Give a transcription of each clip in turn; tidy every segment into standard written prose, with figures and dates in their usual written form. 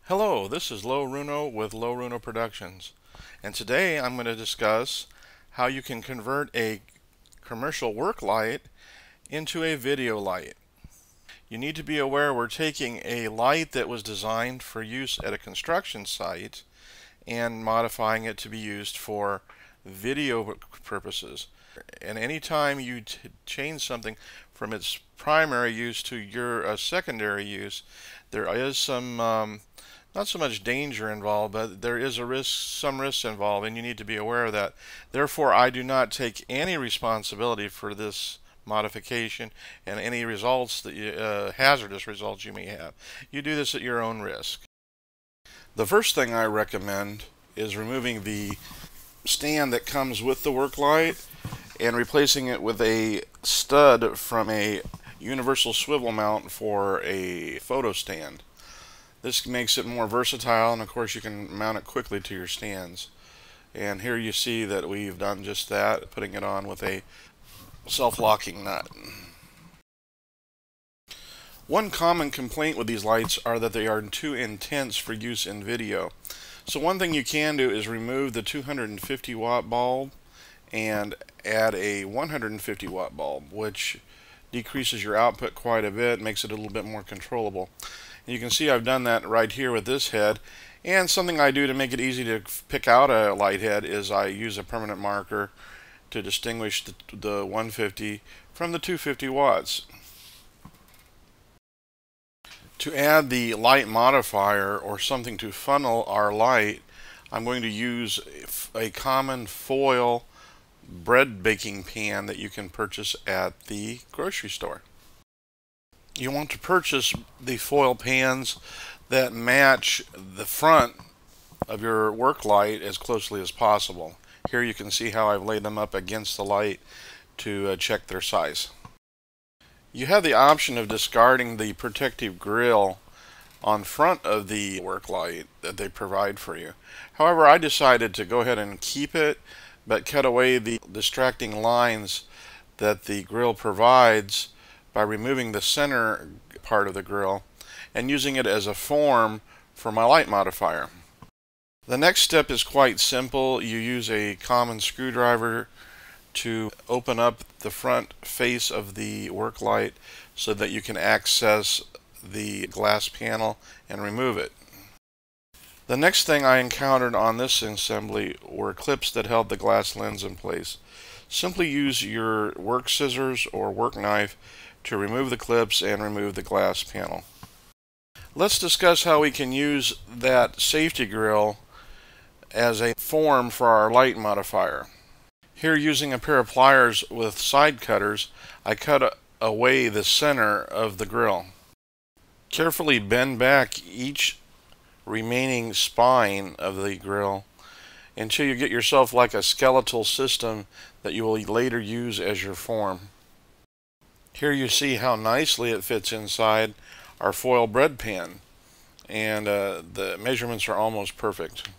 Hello, this is Lowe Runo with Lowe Runo Productions, and today I'm going to discuss how you can convert a commercial work light into a video light. You need to be aware we're taking a light that was designed for use at a construction site and modifying it to be used for video purposes. And anytime you change something from its primary use to your secondary use, there is some not so much danger involved, but there is some risks involved, and you need to be aware of that. Therefore, I do not take any responsibility for this modification and any results hazardous results you may have. You do this at your own risk. The first thing I recommend is removing the stand that comes with the work light and replacing it with a stud from a universal swivel mount for a photo stand. This makes it more versatile, and of course you can mount it quickly to your stands. And here you see that we've done just that, putting it on with a self-locking nut. One common complaint with these lights are that they are too intense for use in video. So one thing you can do is remove the 250 watt bulb and add a 150 watt bulb, which decreases your output quite a bit, makes it a little bit more controllable. And you can see I've done that right here with this head. And something I do to make it easy to pick out a light head is I use a permanent marker to distinguish the 150 from the 250 watts. To add the light modifier or something to funnel our light, I'm going to use a common foil bread baking pan that you can purchase at the grocery store. You want to purchase the foil pans that match the front of your work light as closely as possible. Here you can see how I've laid them up against the light to check their size. You have the option of discarding the protective grill on front of the work light that they provide for you. However, I decided to go ahead and keep it, but cut away the distracting lines that the grill provides by removing the center part of the grill and using it as a form for my light modifier. The next step is quite simple. You use a common screwdriver to open up the front face of the work light so that you can access the glass panel and remove it. The next thing I encountered on this assembly were clips that held the glass lens in place. Simply use your work scissors or work knife to remove the clips and remove the glass panel. Let's discuss how we can use that safety grill as a form for our light modifier. Here, using a pair of pliers with side cutters, I cut away the center of the grill. Carefully bend back each remaining spine of the grill until you get yourself like a skeletal system that you will later use as your form. Here you see how nicely it fits inside our foil bread pan, and the measurements are almost perfect.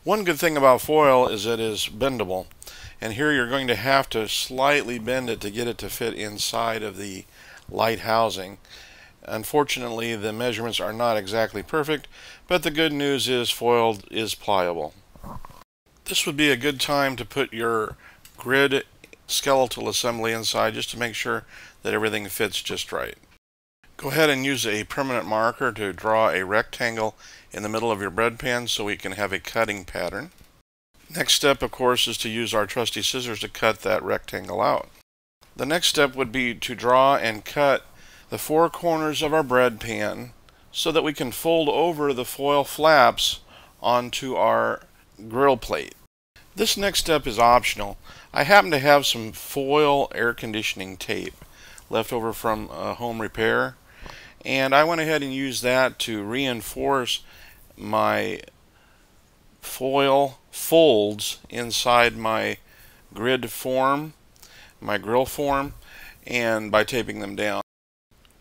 One good thing about foil is it is bendable, and here you're going to have to slightly bend it to get it to fit inside of the light housing. Unfortunately, the measurements are not exactly perfect, but the good news is foil is pliable. This would be a good time to put your grid skeletal assembly inside just to make sure that everything fits just right. Go ahead and use a permanent marker to draw a rectangle in the middle of your bread pan so we can have a cutting pattern. Next step, of course, is to use our trusty scissors to cut that rectangle out. The next step would be to draw and cut the four corners of our bread pan so that we can fold over the foil flaps onto our grill plate. This next step is optional. I happen to have some foil air conditioning tape left over from home repair, and I went ahead and used that to reinforce my foil folds inside my grid form, my grill form, and by taping them down.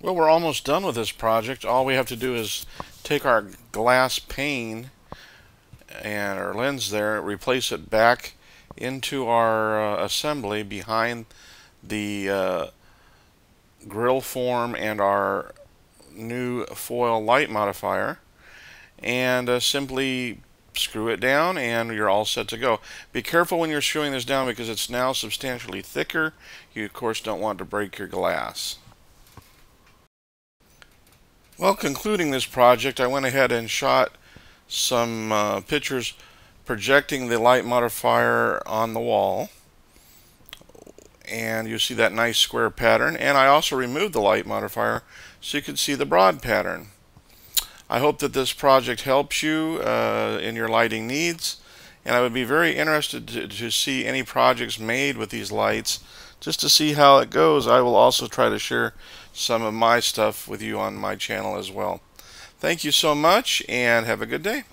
Well, we're almost done with this project. All we have to do is take our glass pane and our lens there, replace it back into our assembly behind the grill form and our new foil light modifier, and simply screw it down and you're all set to go. Be careful when you're screwing this down because it's now substantially thicker. You of course don't want to break your glass. Well, concluding this project, I went ahead and shot some pictures projecting the light modifier on the wall, and you see that nice square pattern, and I also removed the light modifier so you can see the broad pattern. I hope that this project helps you in your lighting needs, and I would be very interested to see any projects made with these lights just to see how it goes. I will also try to share some of my stuff with you on my channel as well. Thank you so much and have a good day.